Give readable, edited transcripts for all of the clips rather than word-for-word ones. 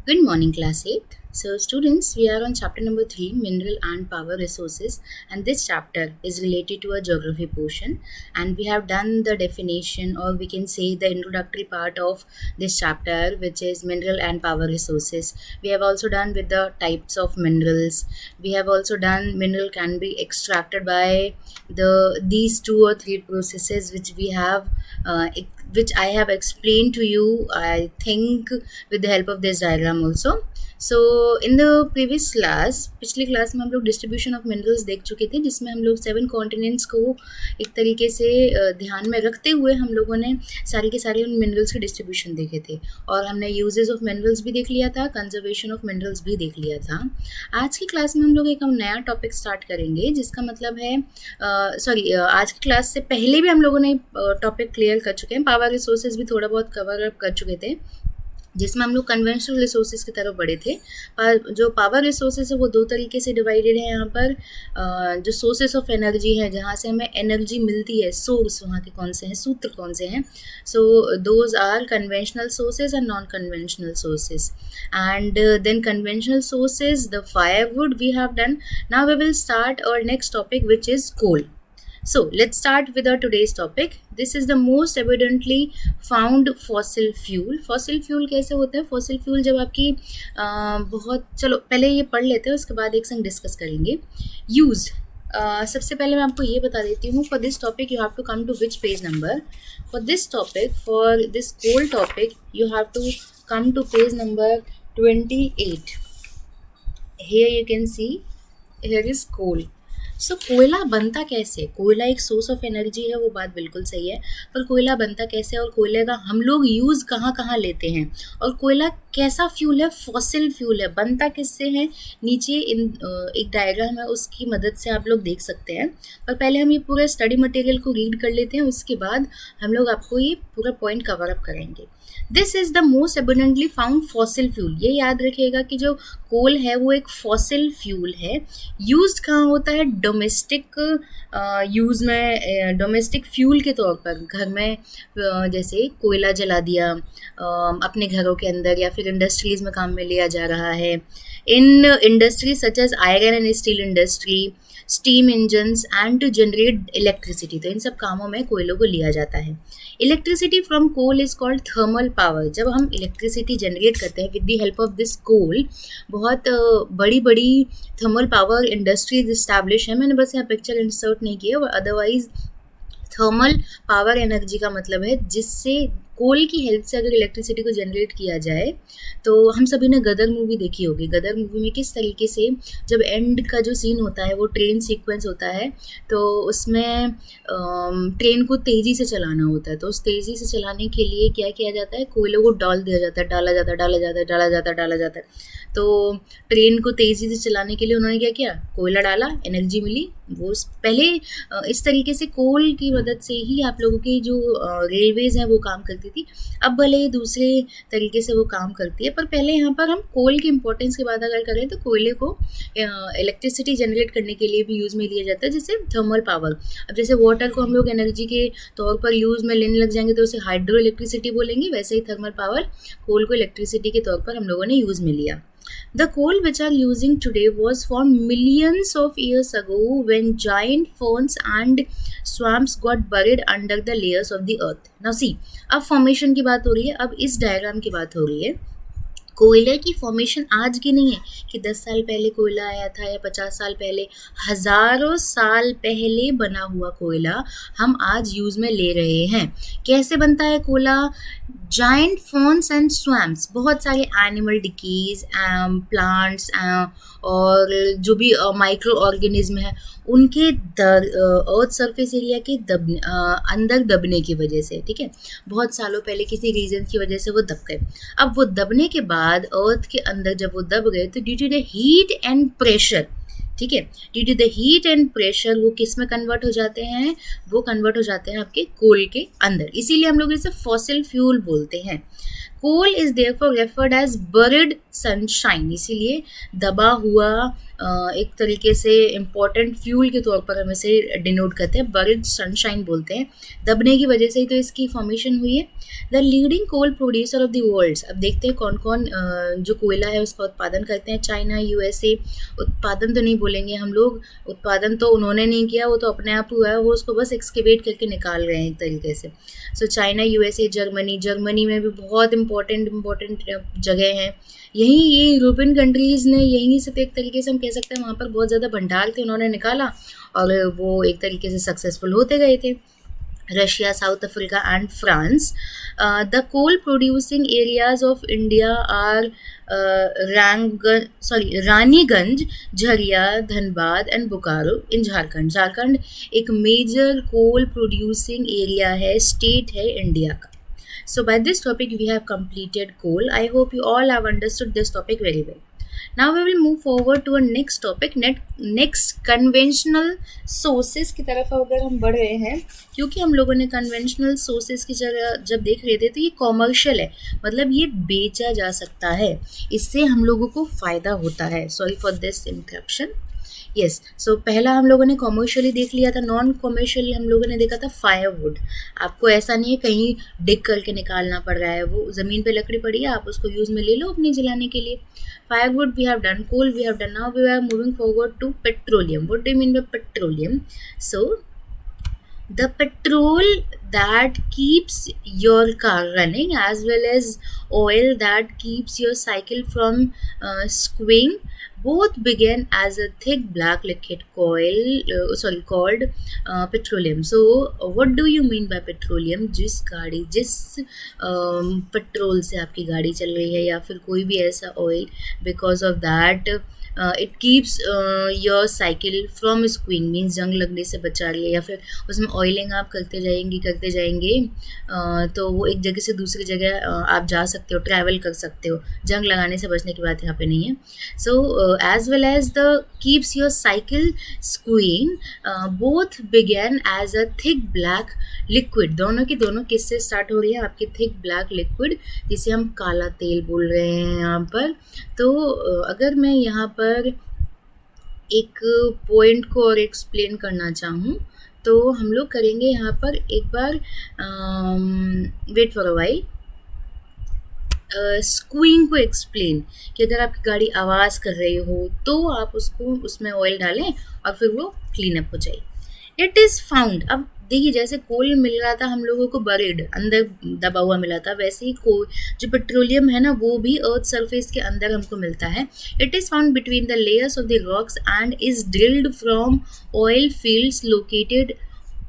Good morning, Class 8th. So, students, we are on chapter number 3, Mineral and Power Resources, and this chapter is related to a geography portion. And we have done the definition, or we can say the introductory part of this chapter, which is mineral and power resources. We have also done with the types of minerals. We have also done mineral can be extracted by these 2 or 3 processes which we have, which I have explained to you. I think with the help of this diagram also. So in the previous class पिछली class में हम लोग distribution of minerals देख चुके थे, जिसमें हम लोग 7 कॉन्टिनेंट्स को एक तरीके से ध्यान में रखते हुए हम लोगों ने सारे के सारे उन मिनरल्स के डिस्ट्रीब्यूशन देखे थे और हमने यूजेस ऑफ मिनरल्स भी देख लिया था, कंजर्वेशन ऑफ मिनरल्स भी देख लिया था। आज की क्लास में हम लोग एक नया टॉपिक स्टार्ट करेंगे, जिसका मतलब है आज की क्लास से पहले भी हम लोगों ने टॉपिक क्लियर कर चुके हैं, पावर रिसोर्सेज भी थोड़ा बहुत कवर अप कर चुके थे, जिसमें हम लोग कन्वेंशनल रिसोर्सेज की तरफ बढ़े थे। पर जो पावर रिसोर्सेज है वो 2 तरीके से डिवाइडेड है। यहाँ पर जो सोर्सेज ऑफ एनर्जी है, जहाँ से हमें एनर्जी मिलती है, सोर्स वहाँ के कौन से हैं, सूत्र कौन से हैं। So those are conventional sources and non conventional sources. And then conventional sources, the firewood we have done. Now we will start our next topic which is coal. So let's start with our today's topic. This is the most abundantly found fossil fuel. Fossil fuel कैसे होता है? Fossil fuel जब आपकी चलो पहले ये पढ़ लेते हैं, उसके बाद एक संग डिस्कस करेंगे। यूज़ सबसे पहले मैं आपको ये बता देती हूँ, for this topic you have to come to which page number. For this topic, for this coal topic, you have to come to page number 28. Here you can see, here is coal. So कोयला बनता कैसे? कोयला एक source of energy है, वो बात बिल्कुल सही है, पर कोयला बनता कैसे और कोयले का हम लोग यूज़ कहाँ कहाँ लेते हैं, और कोयला कैसा फ्यूल है? फॉसिल फ्यूल है। बनता किससे है? नीचे एक डायग्राम है, उसकी मदद से आप लोग देख सकते हैं। पर पहले हम ये पूरे स्टडी मटेरियल को रीड कर लेते हैं, उसके बाद हम लोग आपको ये पूरा पॉइंट कवर अप करेंगे। This is the most abundantly found fossil fuel. ये याद रखिएगा कि जो कोल है वो एक फॉसिल फ्यूल है। यूज्ड कहाँ होता है? डोमेस्टिक यूज़ में, डोमेस्टिक फ्यूल के तौर पर। घर में जैसे कोयला जला दिया अपने घरों के अंदर, या फिर इंडस्ट्रीज़ में काम में लिया जा रहा है। In industry such as iron and steel industry, steam engines and to generate electricity, तो इन सब कामों में कोयलों को लिया जाता है। Electricity from coal is called thermal power. जब हम इलेक्ट्रिसिटी जनरेट करते हैं with the help of this coal, बहुत बड़ी बड़ी थर्मल पावर इंडस्ट्रीज इस्टेब्लिश है। मैंने बस यहाँ पिक्चर इंसर्ट नहीं किया, अदरवाइज थर्मल पावर एनर्जी का मतलब है जिससे कोल की हेल्प से अगर इलेक्ट्रिसिटी को जनरेट किया जाए। तो हम सभी ने गदर मूवी देखी होगी। गदर मूवी में किस तरीके से जब एंड का जो सीन होता है वो ट्रेन सीक्वेंस होता है, तो उसमें ट्रेन को तेज़ी से चलाना होता है। तो उस तेज़ी से चलाने के लिए क्या किया जाता है? कोयलों को डाल दिया जाता है, डाला जाता है, डाला जाता है, डाला जाता है, डाला जाता है। तो ट्रेन को तेज़ी से चलाने के लिए उन्होंने क्या किया? कोयला डाला, एनर्जी मिली। वो पहले इस तरीके से कोल की मदद से ही आप लोगों की जो रेलवेज़ हैं वो काम करती थी। अब भले ही दूसरे तरीके से वो काम करती है, पर पहले यहाँ पर हम कोल की इम्पोर्टेंस की बात अगर करें तो कोयले को इलेक्ट्रिसिटी जनरेट करने के लिए भी यूज़ में लिया जाता है, जैसे थर्मल पावर। अब जैसे वाटर को हम लोग एनर्जी के तौर पर यूज़ में लेने लग जाएंगे तो उसे हाइड्रो इलेक्ट्रिसिटी बोलेंगे, वैसे ही थर्मल पावर कोल को इलेक्ट्रिसिटी के तौर पर हम लोगों ने यूज़ में लिया। The coal which are using today was formed millions of years ago when giant ferns and swamps got buried under the layers of the earth. Now see, अब फॉर्मेशन की बात हो रही है, अब इस डायग्राम की बात हो रही है। कोयले की फॉर्मेशन आज की नहीं है कि 10 साल पहले कोयला आया था या 50 साल पहले। हज़ारों साल पहले बना हुआ कोयला हम आज यूज़ में ले रहे हैं। कैसे बनता है कोयला? जाइंट फर्न्स एंड स्वैम्प्स, बहुत सारे एनिमल डिकीज, प्लांट्स और जो भी माइक्रो ऑर्गेनिज्म है उनके अर्थ सरफेस एरिया के अंदर दबने की वजह से, ठीक है, बहुत सालों पहले किसी रीजन की वजह से वो दब गए। अब वो दबने के बाद अर्थ के अंदर जब वो दब गए तो due to the heat and pressure, ठीक है, due to the heat and pressure वो किस में कन्वर्ट हो जाते हैं? वो कन्वर्ट हो जाते हैं आपके कोल के अंदर। इसीलिए हम लोग इसे फॉसिल फ्यूल बोलते हैं। Coal is therefore referred as buried sunshine, इसीलिए दबा हुआ एक तरीके से इम्पॉर्टेंट फ्यूल के तौर पर हम इसे डिनोट करते हैं, बर्ड सनशाइन बोलते हैं, दबने की वजह से ही तो इसकी फॉर्मेशन हुई है। The leading coal producer of the world, अब देखते हैं कौन कौन जो कोयला है उसका उत्पादन करते हैं। चाइना, यूएसए, उत्पादन तो नहीं बोलेंगे हम लोग, उत्पादन तो उन्होंने नहीं किया, वो तो अपने आप हुआ है, वो उसको बस एक्सकेवेट करके निकाल रहे हैं एक तरीके से। सो चाइना, यूएसए, जर्मनी में भी बहुत इंपॉर्टेंट जगह हैं। यहीं ये यूरोपियन कंट्रीज़ ने यहीं से तो एक तरीके से हम कह सकते हैं वहाँ पर बहुत ज़्यादा भंडार थे, उन्होंने निकाला और वो एक तरीके से सक्सेसफुल होते गए थे। Russia, South Africa, and France. The coal producing areas of India are Raniganj, Jharia, Dhanbad, and Bokaro in Jharkhand. Jharkhand एक major coal producing area है, state है India का. So by this topic we have completed coal. I hope you all have understood this topic very well. Now we will move forward to a next topic, next conventional sources की तरफ अगर हम बढ़ रहे हैं, क्योंकि हम लोगों ने conventional sources की जब देख रहे थे तो ये commercial है, मतलब ये बेचा जा सकता है, इससे हम लोगों को फ़ायदा होता है। Sorry for this interruption. Yes, so पहला हम लोगों ने कॉमर्शियली देख लिया था, नॉन कॉमर्शियली हम लोगों ने देखा था फायरवुड। आपको ऐसा नहीं है कहीं डिग करके निकालना पड़ रहा है, वो ज़मीन पे लकड़ी पड़ी है, आप उसको यूज़ में ले लो अपने जलाने के लिए। Firewood we have done, coal we have done, now we are moving forward to petroleum. What do you mean by petroleum? So the petrol that keeps your car running as well as oil that keeps your cycle from skewing both began as a thick black liquid called petroleum. So what do you mean by petroleum? जिस petrol से आपकी गाड़ी चल रही है या फिर कोई भी ऐसा oil, because of that it keeps your cycle from स्क्विंग, मीन्स जंग लगने से बचा रही है, या फिर उसमें ऑयलिंग आप करते जाएंगे तो वो एक जगह से दूसरी जगह आप जा सकते हो, ट्रैवल कर सकते हो, जंग लगाने से बचने की बात यहाँ पे नहीं है। So as well as the keeps your cycle स्क्विंग both begin as a thick black liquid. दोनों की दोनों किससे स्टार्ट हो रही है? आपकी थिक ब्लैक लिक्विड, जिसे हम काला तेल बोल रहे हैं यहाँ पर। तो अगर मैं यहाँ पर एक पॉइंट को और एक्सप्लेन करना चाहूँ तो हम लोग करेंगे यहाँ पर एक बार वेट फॉर अ वाइल, स्क्वीइंग को एक्सप्लेन, कि अगर आपकी गाड़ी आवाज़ कर रही हो तो आप उसको उसमें ऑयल डालें और फिर वो क्लीन अप हो जाए। इट इज़ फाउंड, अब देखिए जैसे कोल मिल रहा था हम लोगों को बरीड, अंदर दबा हुआ मिला था, वैसे ही जो पेट्रोलियम है ना वो भी अर्थ सरफेस के अंदर हमको मिलता है। It is found between the layers of the rocks and is drilled from oil fields located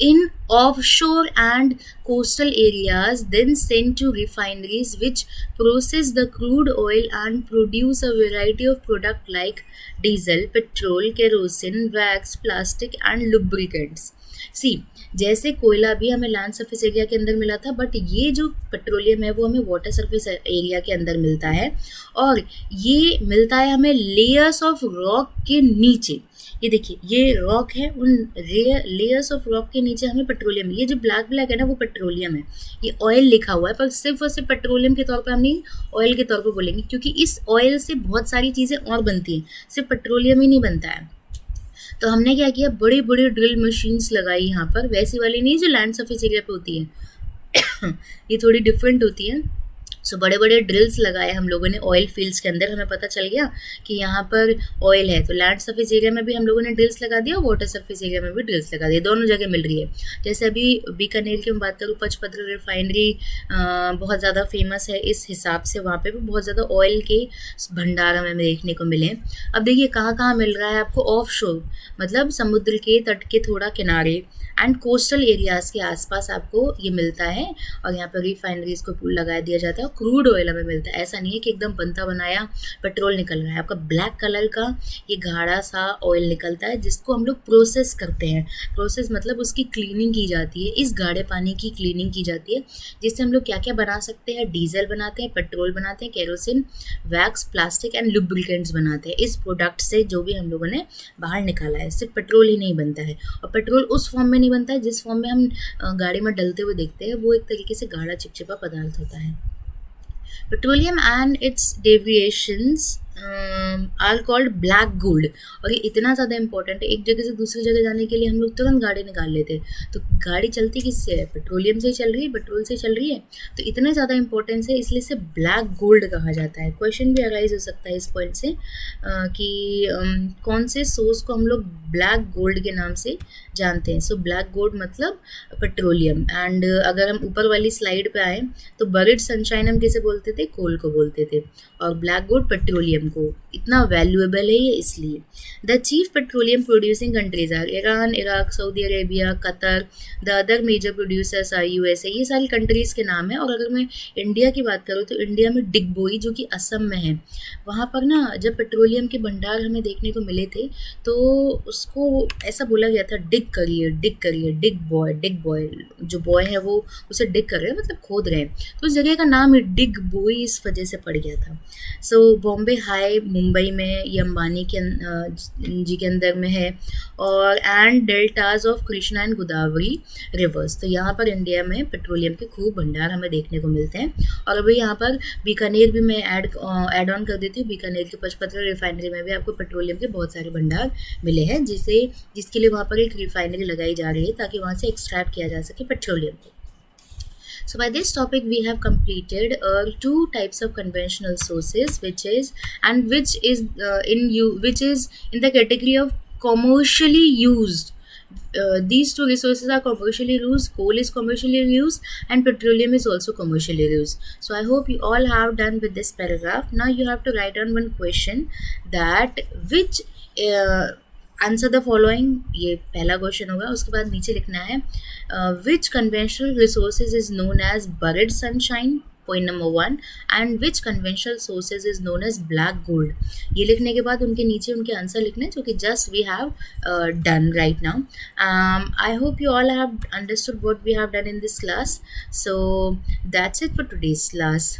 in offshore and coastal areas, then sent to refineries which process the crude oil and produce a variety of products like diesel, petrol, kerosene, wax, plastic and lubricants. सी जैसे कोयला भी हमें land surface area के अंदर मिला था, but ये जो पेट्रोलियम है वो हमें वाटर सरफेस एरिया के अंदर मिलता है, और ये मिलता है हमें लेयर्स ऑफ रॉक के नीचे। ये देखिए ये रॉक है, उन लेयर्स ऑफ रॉक के नीचे हमें पेट्रोलियम, ये जो ब्लैक ब्लैक है ना वो पेट्रोलियम है, ये ऑयल लिखा हुआ है, पर सिर्फ और सिर्फ पेट्रोलियम के तौर पर हम नहीं ऑयल के तौर पर बोलेंगे, क्योंकि इस ऑयल से बहुत सारी चीज़ें और बनती हैं, सिर्फ पेट्रोलियम ही नहीं बनता है। तो हमने क्या किया, बड़ी बड़ी ड्रिल मशीन्स लगाई यहाँ पर, वैसी वाली नहीं जो लैंड सरफेस एरिया पे होती है ये थोड़ी डिफरेंट होती है। सो बड़े बड़े ड्रिल्स लगाए हम लोगों ने ऑयल फील्ड्स के अंदर, हमें पता चल गया कि यहाँ पर ऑयल है, तो लैंड सरफेस एरिया में भी हम लोगों ने ड्रिल्स लगा दिया, वाटर सरफेस एरिया में भी ड्रिल्स लगा दिया, दोनों जगह मिल रही है। जैसे अभी बीकानेर की मैं बात करूँ, पचपत्र रिफाइनरी बहुत ज़्यादा फेमस है, इस हिसाब से वहाँ पर भी बहुत ज़्यादा ऑयल के भंडार हमें देखने को मिले। अब देखिए कहाँ कहाँ मिल रहा है आपको, ऑफ शोर मतलब समुद्र के तट के थोड़ा किनारे एंड कोस्टल एरियाज़ के आसपास आपको ये मिलता है, और यहाँ पर रिफाइनरीज को लगा दिया जाता है, और क्रूड ऑयल हमें मिलता है। ऐसा नहीं है कि एकदम बनता बनाया पेट्रोल निकल रहा है, आपका ब्लैक कलर का ये गाढ़ा सा ऑयल निकलता है, जिसको हम लोग प्रोसेस करते हैं। प्रोसेस मतलब उसकी क्लीनिंग की जाती है, इस गाढ़े पानी की क्लीनिंग की जाती है, जिससे हम लोग क्या क्या बना सकते हैं, डीजल बनाते हैं, पेट्रोल बनाते हैं, kerosene, wax, plastic and lubricants बनाते हैं। इस प्रोडक्ट से जो भी हम लोगों ने बाहर निकाला है, सिर्फ पेट्रोल ही नहीं बनता है, और पेट्रोल उस फॉर्म में नहीं बनता है जिस फॉर्म में हम गाड़ी में डलते हुए देखते हैं, वो एक तरीके से गाढ़ा चिपचिपा पदार्थ होता है। Petroleum and its deviations are called black gold. और ये इतना ज़्यादा इंपॉर्टेंट है, एक जगह से दूसरी जगह जाने के लिए हम लोग तुरंत गाड़ी निकाल लेते हैं, तो गाड़ी चलती किससे है? पेट्रोलियम से ही चल रही है, पेट्रोल से चल रही है। तो इतना ज़्यादा इंपॉर्टेंस है, इसलिए इसे ब्लैक गोल्ड कहा जाता है। क्वेश्चन भी अराइज हो सकता है इस पॉइंट से कि कौन से सोर्स को हम लोग ब्लैक गोल्ड के नाम से जानते हैं। सो ब्लैक गोल्ड मतलब पेट्रोलियम। एंड अगर हम ऊपर वाली स्लाइड पे आए तो बरिड सनशाइन हम किसे बोलते थे? कोल को बोलते थे, और ब्लैक गोल्ड पेट्रोलियम को। इतना वैल्यूएबल है ये इसलिए। The chief petroleum producing countries are Iran, Iraq, Saudi Arabia, Qatar. The other major producers are USA. ये सारी कंट्रीज़ के नाम है। और अगर मैं इंडिया की बात करूँ तो इंडिया में डिगबोई जो कि असम में है, वहाँ पर ना जब पेट्रोलियम के भंडार हमें देखने को मिले थे तो उसको ऐसा बोला गया था, डिग करिए, डिग करिए, डिग बॉय, डिग बॉय। जो बॉय है वो उसे डिग कर रहे हैं, मतलब खोद रहे हैं, तो उस जगह का नाम डिग बोई इस वजह से पड़ गया था। सो बॉम्बे हाई मुंबई में, ये अंबानी के जी के अंदर में है। और and deltas of Krishna and Godavari reverse. तो यहाँ पर इंडिया में पेट्रोलियम के खूब भंडार हमें देखने को मिलते हैं। और अभी यहाँ पर बीकानेर भी मैं ऐड ऑन कर देती हूँ। बीकानेर के पचपत्र रिफाइनरी में भी आपको पेट्रोलियम के बहुत सारे भंडार मिले हैं, जिसके लिए वहाँ पर एक रिफाइनरी लगाई जा रही है ताकि वहाँ से एक्सट्रैक्ट किया जा सके पेट्रोलियम को। So by this topic we have completed two types of conventional sources, which is in the category of commercially used. These two resources are commercially used. Coal is commercially used, and petroleum is also commercially used. So I hope you all have done with this paragraph. Now you have to write down one question, that which answer the following, ये पहला question होगा। उसके बाद नीचे लिखना है which conventional resources is known as buried sunshine, point number 1, and which conventional sources is known as black gold. ये लिखने के बाद उनके नीचे उनके आंसर लिखने, जो कि just we have done right now. I hope you all have understood what we have done in this class. So that's it for today's class.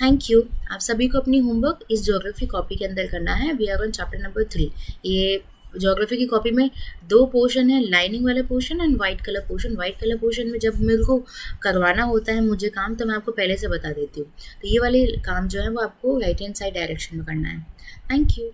Thank you. आप सभी को अपनी होमवर्क इस ज्योग्राफी कॉपी के अंदर करना है। We are on chapter number 3। ये ज्योग्राफी की कॉपी में 2 पोर्शन है, लाइनिंग वाला portion and white colour portion. White colour portion में जब मेरे को करवाना होता है मुझे काम, तो मैं आपको पहले से बता देती हूँ। तो ये वाले काम जो है वो आपको राइट हैंड साइड डायरेक्शन में करना है। Thank you.